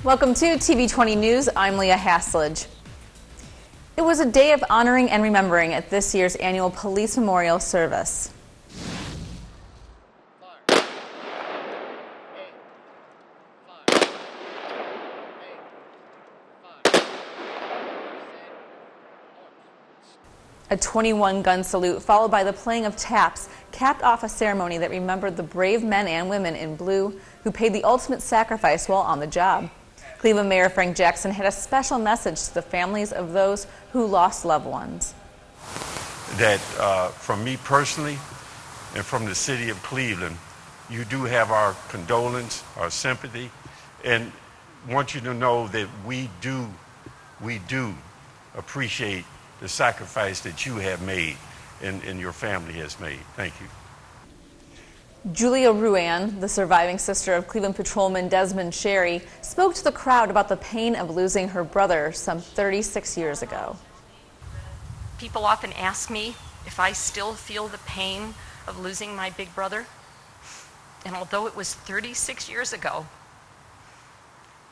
Welcome to TV 20 News. I'm Leah Haslage. It was a day of honoring and remembering at this year's annual Police Memorial Service. A 21-gun salute followed by the playing of taps capped off a ceremony that remembered the brave men and women in blue who paid the ultimate sacrifice while on the job. Cleveland Mayor Frank Jackson had a special message to the families of those who lost loved ones. That from me personally and from the city of Cleveland, you do have our condolence, our sympathy, and want you to know that we do appreciate the sacrifice that you have made and your family has made. Thank you. Julia Ruan, the surviving sister of Cleveland Patrolman Desmond Sherry, spoke to the crowd about the pain of losing her brother some 36 years ago. People often ask me if I still feel the pain of losing my big brother. And although it was 36 years ago,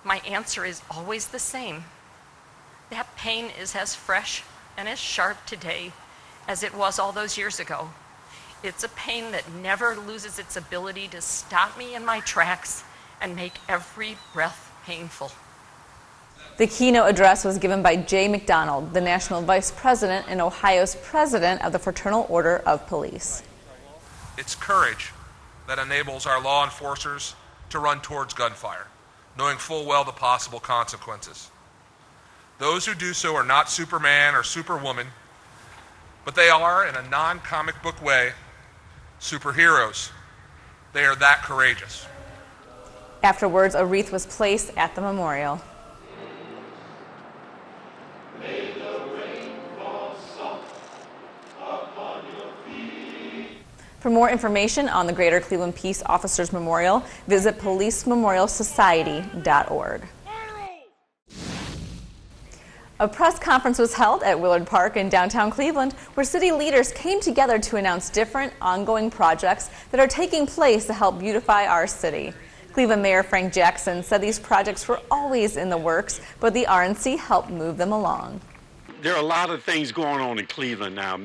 my answer is always the same. That pain is as fresh and as sharp today as it was all those years ago. It's a pain that never loses its ability to stop me in my tracks and make every breath painful. The keynote address was given by Jay McDonald, the National Vice President and Ohio's President of the Fraternal Order of Police. It's courage that enables our law enforcers to run towards gunfire, knowing full well the possible consequences. Those who do so are not Superman or Superwoman, but they are, in a non-comic book way, superheroes. They are that courageous. Afterwards, a wreath was placed at the memorial. May the rain fall soft upon your feet. For more information on the Greater Cleveland Peace Officers Memorial, visit policememorialsociety.org. A press conference was held at Willard Park in downtown Cleveland, where city leaders came together to announce different ongoing projects that are taking place to help beautify our city. Cleveland Mayor Frank Jackson said these projects were always in the works, but the RNC helped move them along. There are a lot of things going on in Cleveland now.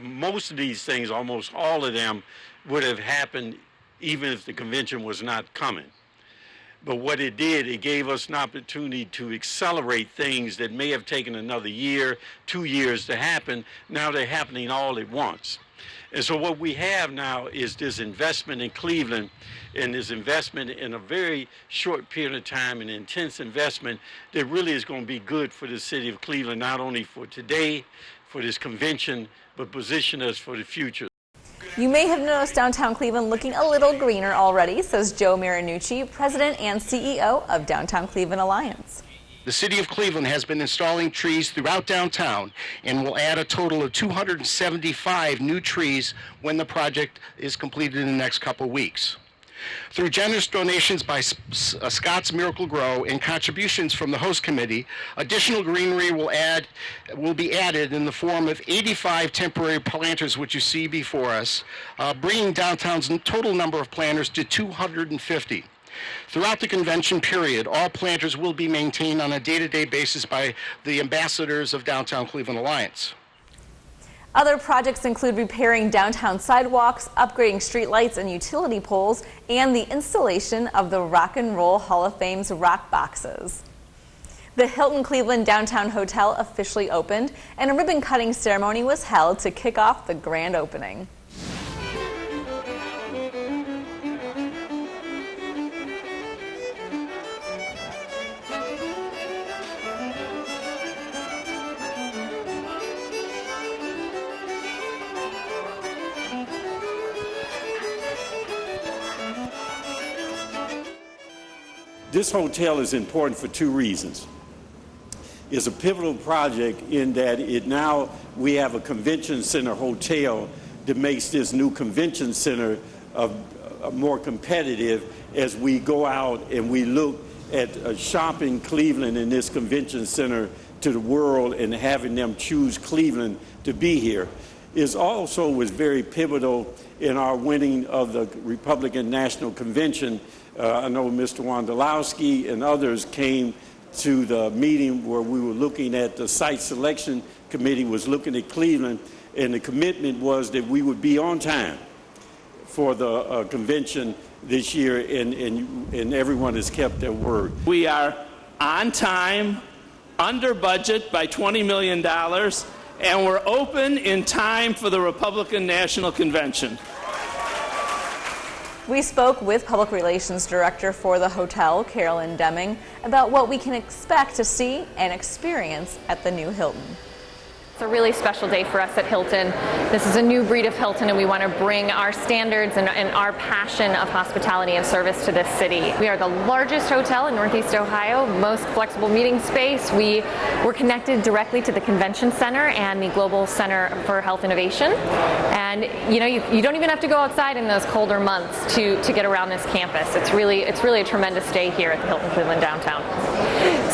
Most of these things, almost all of them, would have happened even if the convention was not coming. But what it did, it gave us an opportunity to accelerate things that may have taken another year, 2 years to happen. Now they're happening all at once. And so what we have now is this investment in Cleveland, and this investment in a very short period of time, an intense investment that really is going to be good for the city of Cleveland, not only for today, for this convention, but position us for the future. You may have noticed downtown Cleveland looking a little greener already, says Joe Marinucci, President and CEO of Downtown Cleveland Alliance. The City of Cleveland has been installing trees throughout downtown and will add a total of 275 new trees when the project is completed in the next couple of weeks. Through generous donations by Scott's Miracle Grow and contributions from the host committee, additional greenery will be added in the form of 85 temporary planters, which you see before us, bringing downtown's total number of planters to 250. Throughout the convention period, all planters will be maintained on a day-to-day basis by the ambassadors of Downtown Cleveland Alliance. Other projects include repairing downtown sidewalks, upgrading streetlights and utility poles, and the installation of the Rock and Roll Hall of Fame's rock boxes. The Hilton Cleveland Downtown Hotel officially opened, and a ribbon-cutting ceremony was held to kick off the grand opening. This hotel is important for two reasons. It's a pivotal project in that we have a convention center hotel that makes this new convention center more competitive as we go out and we look at shopping Cleveland in this convention center to the world and having them choose Cleveland to be here. It also was very pivotal in our winning of the Republican National Convention I know Mr. Wondolowski and others came to the meeting where we were looking at the site selection committee was looking at Cleveland, and the commitment was that we would be on time for the convention this year, and everyone has kept their word. We are on time, under budget by $20 million, and we're open in time for the Republican National Convention. We spoke with Public Relations Director for the hotel, Carolyn Deming, about what we can expect to see and experience at the new Hilton. It's a really special day for us at Hilton. This is a new breed of Hilton, and we want to bring our standards and our passion of hospitality and service to this city. We are the largest hotel in Northeast Ohio, most flexible meeting space. We're connected directly to the Convention Center and the Global Center for Health Innovation. And you don't even have to go outside in those colder months to get around this campus. It's really a tremendous day here at the Hilton Cleveland downtown.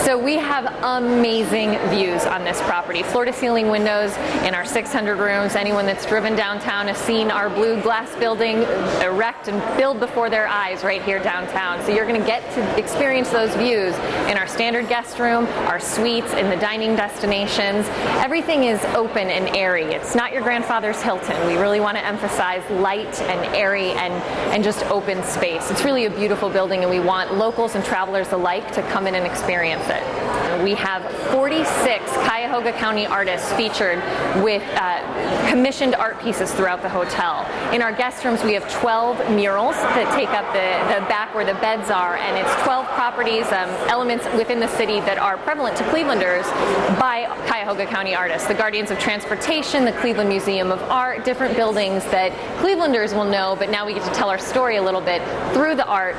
So we have amazing views on this property, floor-to-ceiling windows in our 600 rooms. Anyone that's driven downtown has seen our blue glass building erect and build before their eyes right here downtown. So you're going to get to experience those views in our standard guest room, our suites, in the dining destinations. Everything is open and airy. It's not your grandfather's Hilton. We really want to emphasize light and airy and just open space. It's really a beautiful building, and we want locals and travelers alike to come in and experience it. We have 46 Cuyahoga County artists featured with commissioned art pieces throughout the hotel. In our guest rooms, we have 12 murals that take up the back where the beds are, and it's 12 properties, elements within the city that are prevalent to Clevelanders by Cuyahoga County artists. The Guardians of Transportation, the Cleveland Museum of Art, different buildings that Clevelanders will know, but now we get to tell our story a little bit through the art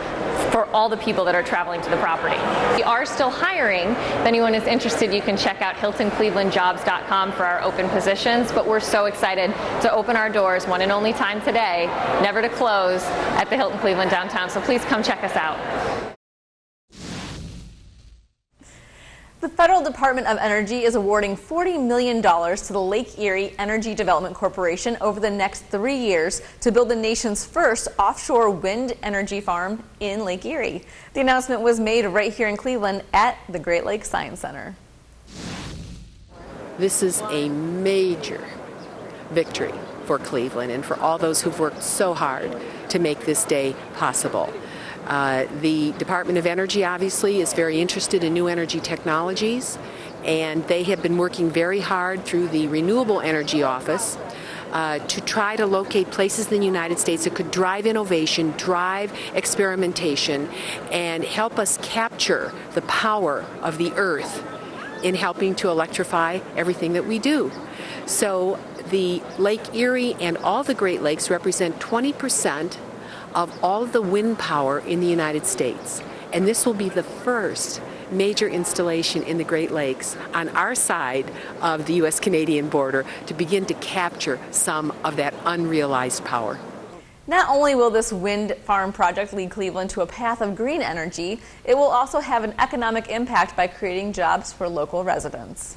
for all the people that are traveling to the property. We are still hiring. If anyone is interested, you can check out HiltonClevelandJobs.com for our open positions, but we're so excited to open our doors one and only time today, never to close, at the Hilton Cleveland downtown, so please come check us out. The Federal Department of Energy is awarding $40 million to the Lake Erie Energy Development Corporation over the next 3 years to build the nation's first offshore wind energy farm in Lake Erie. The announcement was made right here in Cleveland at the Great Lakes Science Center. This is a major victory for Cleveland and for all those who've worked so hard to make this day possible. The Department of Energy obviously is very interested in new energy technologies, and they have been working very hard through the Renewable Energy Office to try to locate places in the United States that could drive innovation, drive experimentation, and help us capture the power of the earth in helping to electrify everything that we do. So the Lake Erie and all the Great Lakes represent 20% of all of the wind power in the United States. And this will be the first major installation in the Great Lakes on our side of the U.S.-Canadian border to begin to capture some of that unrealized power. Not only will this wind farm project lead Cleveland to a path of green energy, it will also have an economic impact by creating jobs for local residents.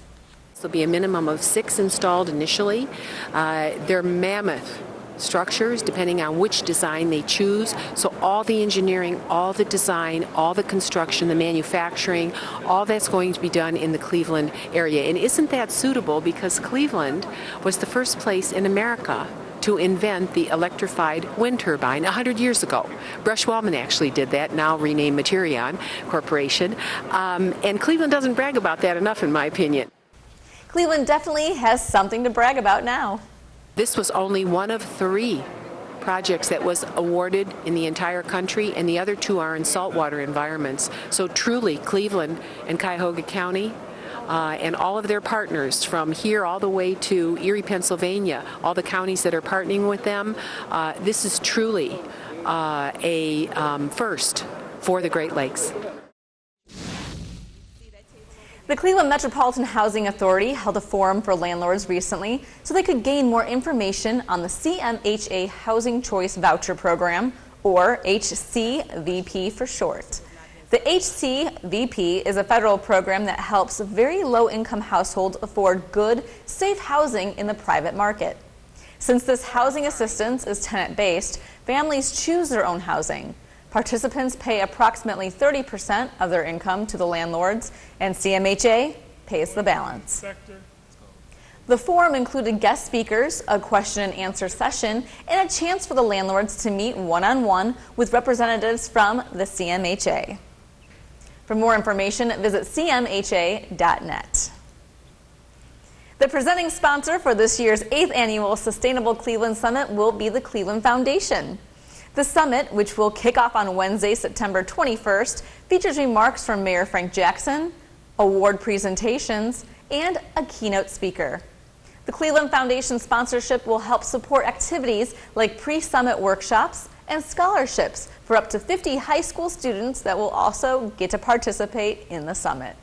There'll be a minimum of 6 installed initially. They're mammoth structures depending on which design they choose. So all the engineering, all the design, all the construction, the manufacturing, all that's going to be done in the Cleveland area. And isn't that suitable, because Cleveland was the first place in America to invent the electrified wind turbine 100 years ago. Brush-Wellman actually did that, now renamed Materion Corporation. And Cleveland doesn't brag about that enough, in my opinion. Cleveland definitely has something to brag about now. This was only one of 3 projects that was awarded in the entire country, and the other 2 are in saltwater environments. So truly, Cleveland and Cuyahoga County and all of their partners from here all the way to Erie, Pennsylvania, all the counties that are partnering with them, this is truly a first for the Great Lakes. The Cleveland Metropolitan Housing Authority held a forum for landlords recently so they could gain more information on the CMHA Housing Choice Voucher Program, or HCVP for short. The HCVP is a federal program that helps very low-income households afford good, safe housing in the private market. Since this housing assistance is tenant-based, families choose their own housing. Participants pay approximately 30% of their income to the landlords, and CMHA pays the balance. The forum included guest speakers, a question and answer session, and a chance for the landlords to meet one-on-one with representatives from the CMHA. For more information, visit cmha.net. The presenting sponsor for this year's 8th Annual Sustainable Cleveland Summit will be the Cleveland Foundation. The summit, which will kick off on Wednesday, September 21st, features remarks from Mayor Frank Jackson, award presentations, and a keynote speaker. The Cleveland Foundation sponsorship will help support activities like pre-summit workshops and scholarships for up to 50 high school students that will also get to participate in the summit.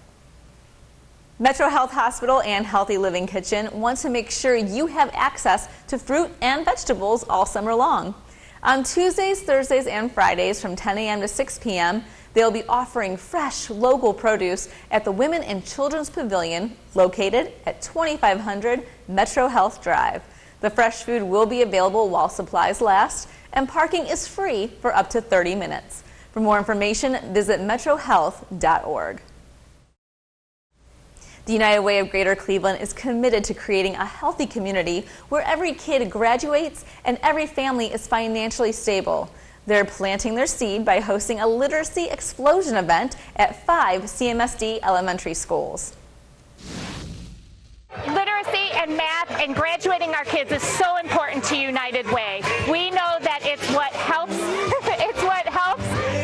Metro Health Hospital and Healthy Living Kitchen want to make sure you have access to fruit and vegetables all summer long. On Tuesdays, Thursdays, and Fridays from 10 a.m. to 6 p.m., they'll be offering fresh local produce at the Women and Children's Pavilion located at 2500 Metro Health Drive. The fresh food will be available while supplies last, and parking is free for up to 30 minutes. For more information, visit metrohealth.org. The United Way of Greater Cleveland is committed to creating a healthy community where every kid graduates and every family is financially stable. They're planting their seed by hosting a literacy explosion event at 5 CMSD elementary schools. Literacy and math and graduating our kids is so important to United Way. We know that it's what helps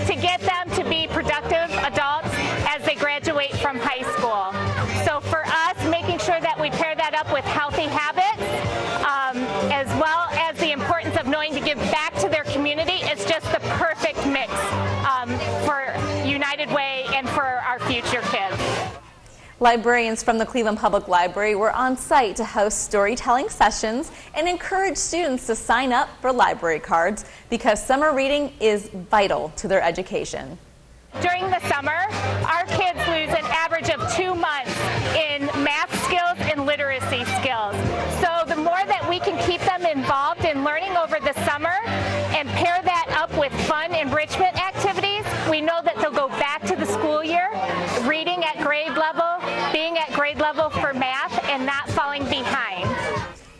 to get them to be productive adults as they graduate from high school. So for us, making sure that we pair that up with healthy habits, as well as the importance of knowing to give back to their community, is just the perfect mix for United Way and for our future kids. Librarians from the Cleveland Public Library were on site to host storytelling sessions and encourage students to sign up for library cards because summer reading is vital to their education. During the summer, our kids lose an average of 2 months in math skills and literacy skills. So the more that we can keep them involved in learning over the summer and pair that up with fun enrichment activities, we know that they'll go back to the school year reading at grade level, being at grade level for math, and not falling behind.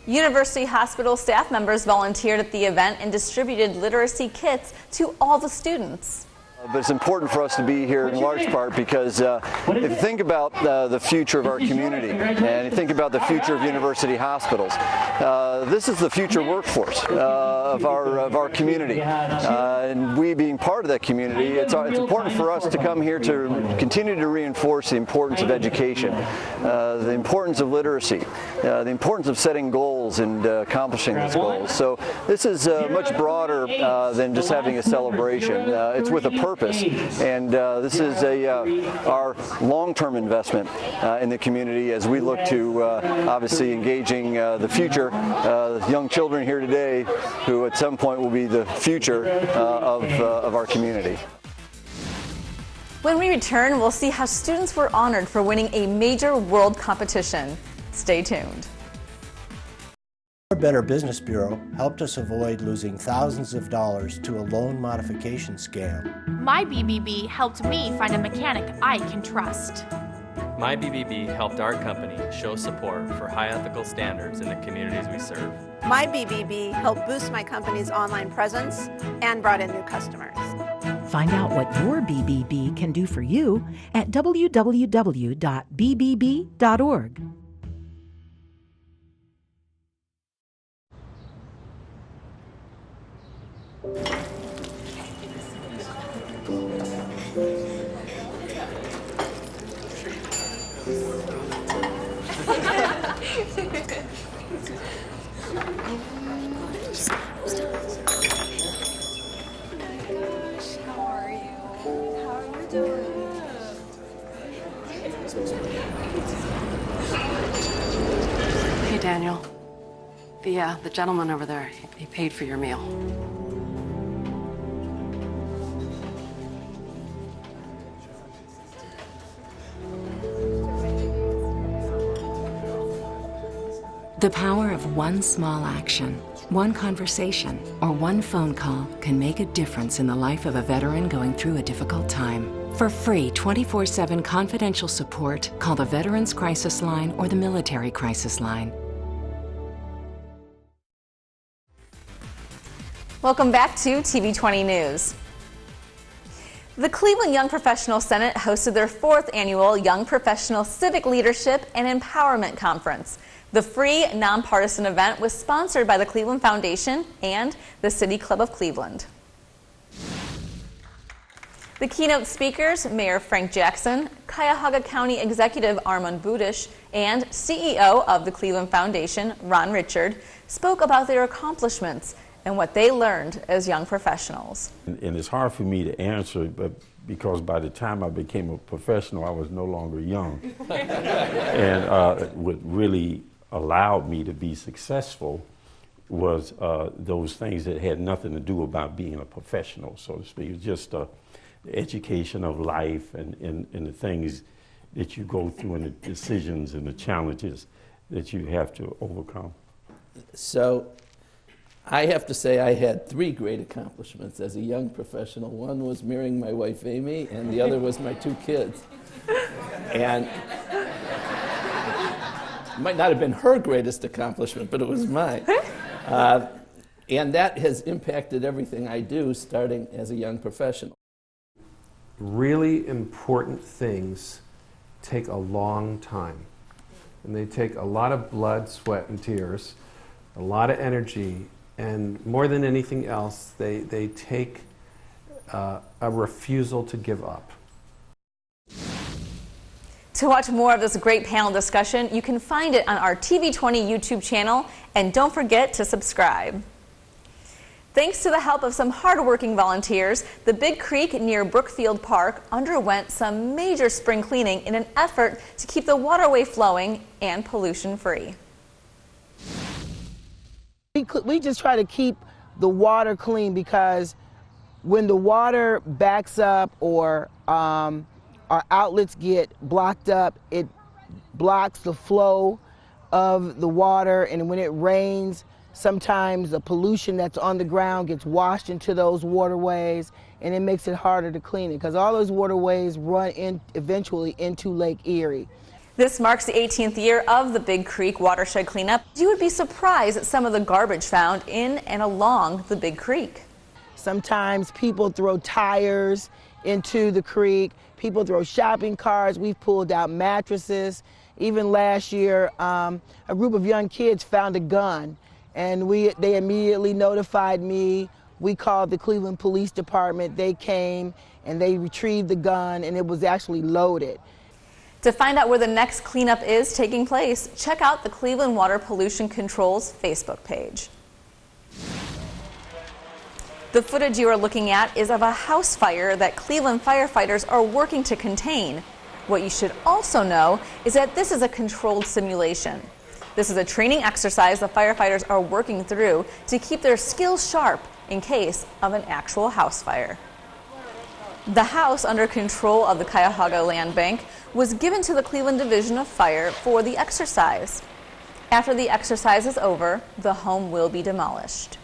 University Hospital staff members volunteered at the event and distributed literacy kits to all the students. But it's important for us to be here in large part because if you think about the future of our community and you think about the future of university hospitals, this is the future workforce of our community. And we being part of that community, it's important for us to come here to continue to reinforce the importance of education, the importance of literacy, the importance of setting goals and accomplishing those goals. So this is much broader than just having a celebration. It's with a purpose. And this is our long-term investment in the community as we look to obviously engaging the future young children here today who at some point will be the future of our community. When we return, we'll see how students were honored for winning a major world competition. Stay tuned. Our Better Business Bureau helped us avoid losing thousands of dollars to a loan modification scam. My BBB helped me find a mechanic I can trust. My BBB helped our company show support for high ethical standards in the communities we serve. My BBB helped boost my company's online presence and brought in new customers. Find out what your BBB can do for you at www.bbb.org. Hey, Daniel. The gentleman over there, he paid for your meal. The power of one small action, one conversation, or one phone call can make a difference in the life of a veteran going through a difficult time. For free 24/7 confidential support, call the Veterans Crisis Line or the Military Crisis Line. Welcome back to TV20 News. The Cleveland Young Professional Senate hosted their 4th annual Young Professional Civic Leadership and Empowerment Conference. The free, nonpartisan event was sponsored by the Cleveland Foundation and the City Club of Cleveland. The keynote speakers, Mayor Frank Jackson, Cuyahoga County Executive Armand Budish, and CEO of the Cleveland Foundation, Ron Richard, spoke about their accomplishments and what they learned as young professionals. And it's hard for me to answer, but because by the time I became a professional, I was no longer young. And what really allowed me to be successful was those things that had nothing to do about being a professional, so to speak. It was just the education of life and the things that you go through and the decisions and the challenges that you have to overcome. So I have to say I had 3 great accomplishments as a young professional. One was marrying my wife Amy, and the other was my 2 kids. And it might not have been her greatest accomplishment, but it was mine. And that has impacted everything I do starting as a young professional. Really important things take a long time. And they take a lot of blood, sweat, and tears, a lot of energy, and more than anything else, they take a refusal to give up. To watch more of this great panel discussion, you can find it on our TV20 YouTube channel, and don't forget to subscribe. Thanks to the help of some hardworking volunteers, the Big Creek near Brookfield Park underwent some major spring cleaning in an effort to keep the waterway flowing and pollution-free. We just try to keep the water clean because when the water backs up or our outlets get blocked up, it blocks the flow of the water, and when it rains, sometimes the pollution that's on the ground gets washed into those waterways, and it makes it harder to clean it because all those waterways run eventually into Lake Erie. This marks the 18th year of the Big Creek Watershed cleanup. You would be surprised at some of the garbage found in and along the Big Creek. Sometimes people throw tires into the creek. People throw shopping carts. We've pulled out mattresses. Even last year, a group of young kids found a gun, and they immediately notified me. We called the Cleveland Police Department. They came and they retrieved the gun, and it was actually loaded. To find out where the next cleanup is taking place, check out the Cleveland Water Pollution Control's Facebook page. The footage you are looking at is of a house fire that Cleveland firefighters are working to contain. What you should also know is that this is a controlled simulation. This is a training exercise the firefighters are working through to keep their skills sharp in case of an actual house fire. The house under control of the Cuyahoga Land Bank was given to the Cleveland Division of Fire for the exercise. After the exercise is over, the home will be demolished.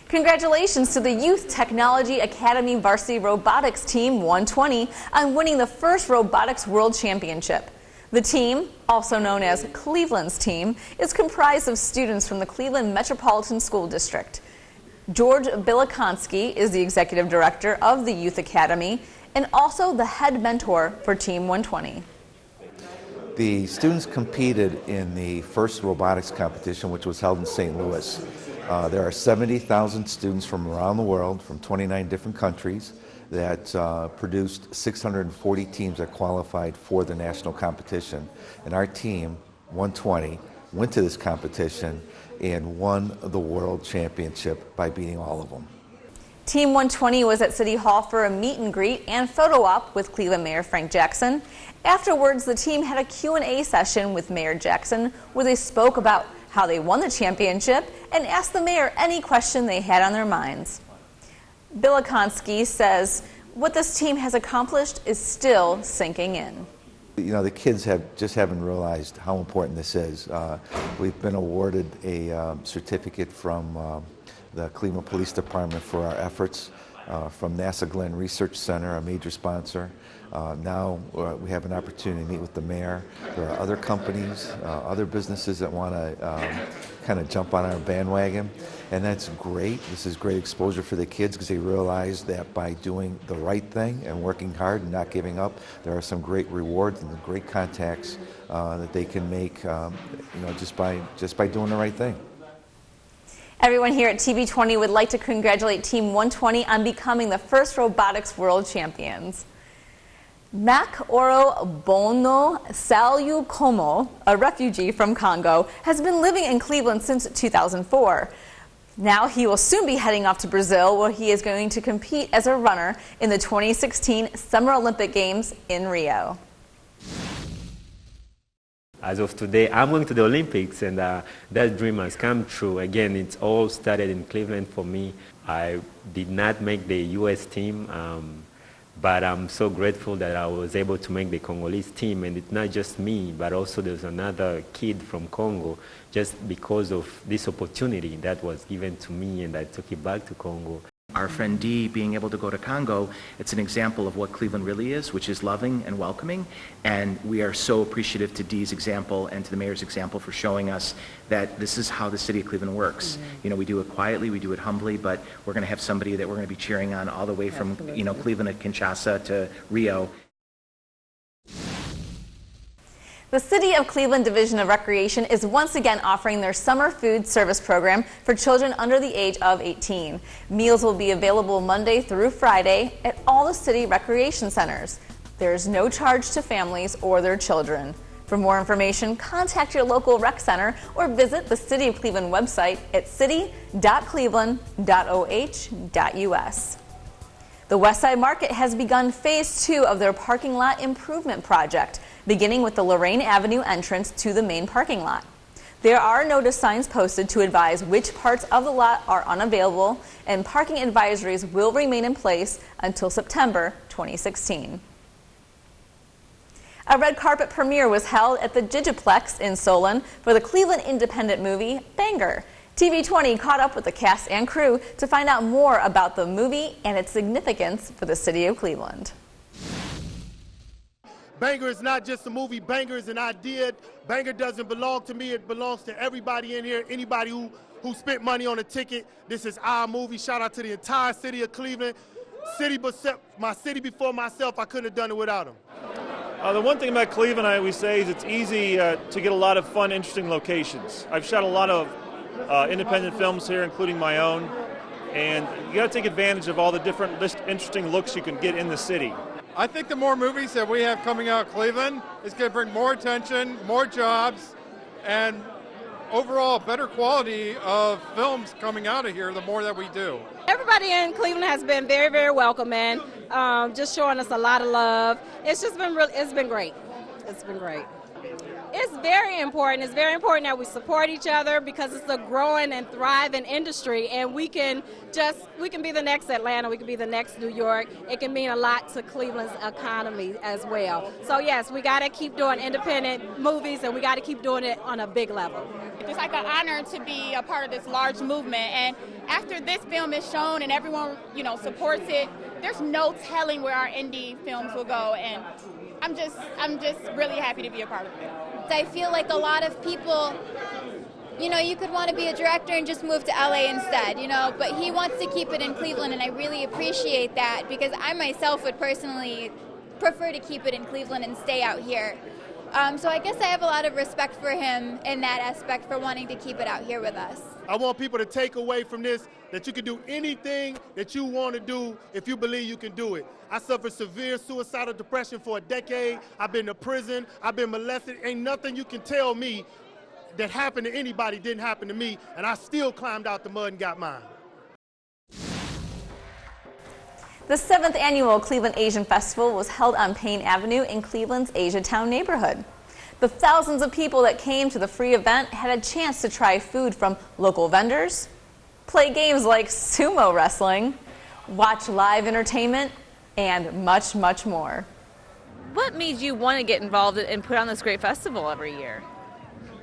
Congratulations to the Youth Technology Academy Varsity Robotics Team 120 on winning the first Robotics World Championship. The team, also known as Cleveland's team, is comprised of students from the Cleveland Metropolitan School District. George Bilikonsky is the executive director of the Youth Academy and also the head mentor for Team 120. The students competed in the first robotics competition, which was held in St. Louis. There are 70,000 students from around the world, from 29 different countries, that produced 640 teams that qualified for the national competition. And our team, 120, went to this competition and won the world championship by beating all of them. Team 120 was at City Hall for a meet and greet and photo op with Cleveland Mayor Frank Jackson. Afterwards, the team had a Q&A session with Mayor Jackson where they spoke about how they won the championship and asked the mayor any question they had on their minds. Bilikonsky says what this team has accomplished is still sinking in. You know, the kids haven't realized how important this is. We've been awarded a certificate from the Cleveland Police Department for our efforts, from NASA Glenn Research Center, a major sponsor. Now we have an opportunity to meet with the mayor. There are other companies, other businesses that want to kind of jump on our bandwagon, and that's great. This is great exposure for the kids because they realize that by doing the right thing and working hard and not giving up, there are some great rewards and great contacts that they can make, just by doing the right thing. Everyone here at TV20 would like to congratulate Team 120 on becoming the first robotics world champions. Mak Oro Bono Salukomo, a refugee from Congo, has been living in Cleveland since 2004. Now he will soon be heading off to Brazil, where he is going to compete as a runner in the 2016 Summer Olympic Games in Rio. As of today, I'm going to the Olympics, and that dream has come true. Again, it's all started in Cleveland for me. I did not make the U.S. team, but I'm so grateful that I was able to make the Congolese team. And it's not just me, but also there's another kid from Congo, just because of this opportunity that was given to me, and I took it back to Congo. Our friend Dee being able to go to Congo, it's an example of what Cleveland really is, which is loving and welcoming. And we are so appreciative to Dee's example and to the mayor's example for showing us that this is how the city of Cleveland works. You know, we do it quietly, we do it humbly, but we're going to have somebody that we're going to be cheering on all the way from, Cleveland to Kinshasa to Rio. The City of Cleveland Division of Recreation is once again offering their summer food service program for children under the age of 18. Meals will be available Monday through Friday at all the city recreation centers. There is no charge to families or their children. For more information, contact your local rec center or visit the City of Cleveland website at city.cleveland.oh.us. The Westside Market has begun Phase 2 of their parking lot improvement project, beginning with the Lorraine Avenue entrance to the main parking lot. There are notice signs posted to advise which parts of the lot are unavailable, and parking advisories will remain in place until September 2016. A red carpet premiere was held at the Digiplex in Solon for the Cleveland independent movie Banger. TV20 caught up with the cast and crew to find out more about the movie and its significance for the city of Cleveland. Banger is not just a movie. Banger is an idea. Banger doesn't belong to me. It belongs to everybody in here, anybody who spent money on a ticket. This is our movie. Shout out to the entire city of Cleveland. My city before myself, I couldn't have done it without them. The one thing about Cleveland, I always say, is it's easy to get a lot of fun, interesting locations. I've shot a lot of independent films here, including my own, and you got to take advantage of all the different interesting looks you can get in the city. I think the more movies that we have coming out of Cleveland is going to bring more attention, more jobs, and overall better quality of films coming out of here the more that we do. Everybody in Cleveland has been very, very welcoming, just showing us a lot of love. It's just been it's been great. It's been great. It's very important. It's very important that we support each other because it's a growing and thriving industry, and we can be the next Atlanta, we can be the next New York. It can mean a lot to Cleveland's economy as well. So yes, we got to keep doing independent movies, and we got to keep doing it on a big level. It's like an honor to be a part of this large movement, and after this film is shown and everyone, supports it, there's no telling where our indie films will go, and I'm just really happy to be a part of it. I feel like a lot of people, you could want to be a director and just move to LA instead, but he wants to keep it in Cleveland, and I really appreciate that because I myself would personally prefer to keep it in Cleveland and stay out here. So I guess I have a lot of respect for him in that aspect for wanting to keep it out here with us. I want people to take away from this that you can do anything that you want to do if you believe you can do it. I suffered severe suicidal depression for a decade. I've been to prison. I've been molested. Ain't nothing you can tell me that happened to anybody didn't happen to me, and I still climbed out the mud and got mine. The 7th annual Cleveland Asian Festival was held on Payne Avenue in Cleveland's Asiatown neighborhood. The thousands of people that came to the free event had a chance to try food from local vendors, play games like sumo wrestling, watch live entertainment, and much, much more. What made you want to get involved and put on this great festival every year?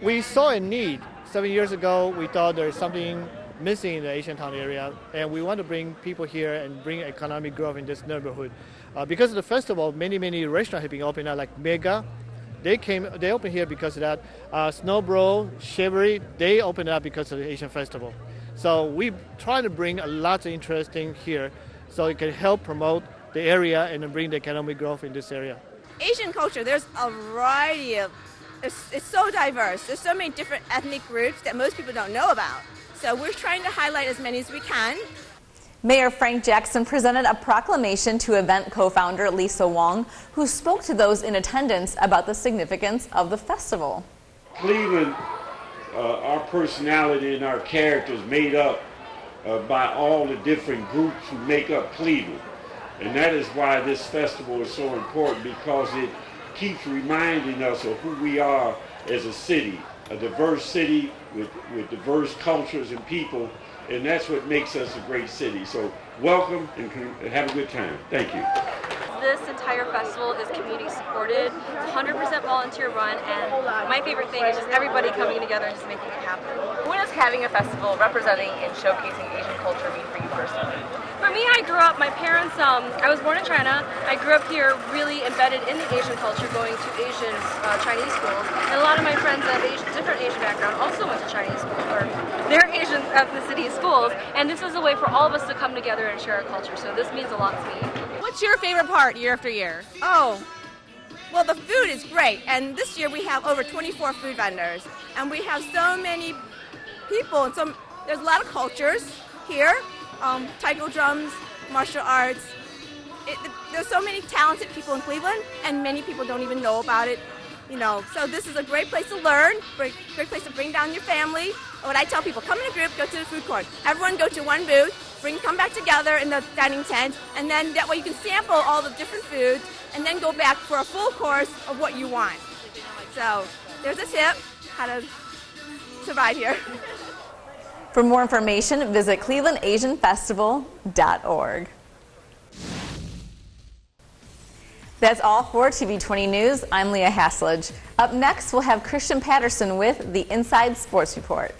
We saw a need. 7 years ago, we thought there's something missing in the Asian town area, and we want to bring people here and bring economic growth in this neighborhood. Because of the festival, many restaurants have been opened up, like Mega. They opened here because of that. Snowbro, Chivalry, they opened up because of the Asian festival. So we try to bring a lot of interesting here, so it can help promote the area and bring the economic growth in this area. Asian culture, there's a variety of, it's so diverse. There's so many different ethnic groups that most people don't know about. So we're trying to highlight as many as we can. Mayor Frank Jackson presented a proclamation to event co-founder Lisa Wong, who spoke to those in attendance about the significance of the festival. Cleveland, our personality and our characters made up by all the different groups who make up Cleveland. And that is why this festival is so important, because it keeps reminding us of who we are as a city, a diverse city with diverse cultures and people, and that's what makes us a great city. So welcome and have a good time. Thank you. This entire festival is community supported. It's 100% volunteer run, and my favorite thing is just everybody coming together and just making it happen. What does having a festival representing and showcasing Asian culture mean for you personally? For me, I grew up, my parents, I was born in China. I grew up here really embedded in the Asian culture, going to Asian Chinese schools. And a lot of my friends that have different Asian background also went to Chinese schools, or their Asian ethnicity schools. And this is a way for all of us to come together and share our culture. So this means a lot to me. What's your favorite part year after year? Oh, well, the food is great. And this year we have over 24 food vendors. And we have so many people, and there's a lot of cultures here. Taiko drums, martial arts. There's so many talented people in Cleveland, and many people don't even know about it. So this is a great place to learn, great place to bring down your family. What I tell people, come in a group, go to the food court. Everyone go to one booth, come back together in the dining tent, and then that way you can sample all the different foods, and then go back for a full course of what you want. So there's a tip how to survive here. For more information, visit clevelandasianfestival.org. That's all for TV20 News. I'm Leah Hasledge. Up next, we'll have Christian Patterson with the Inside Sports Report.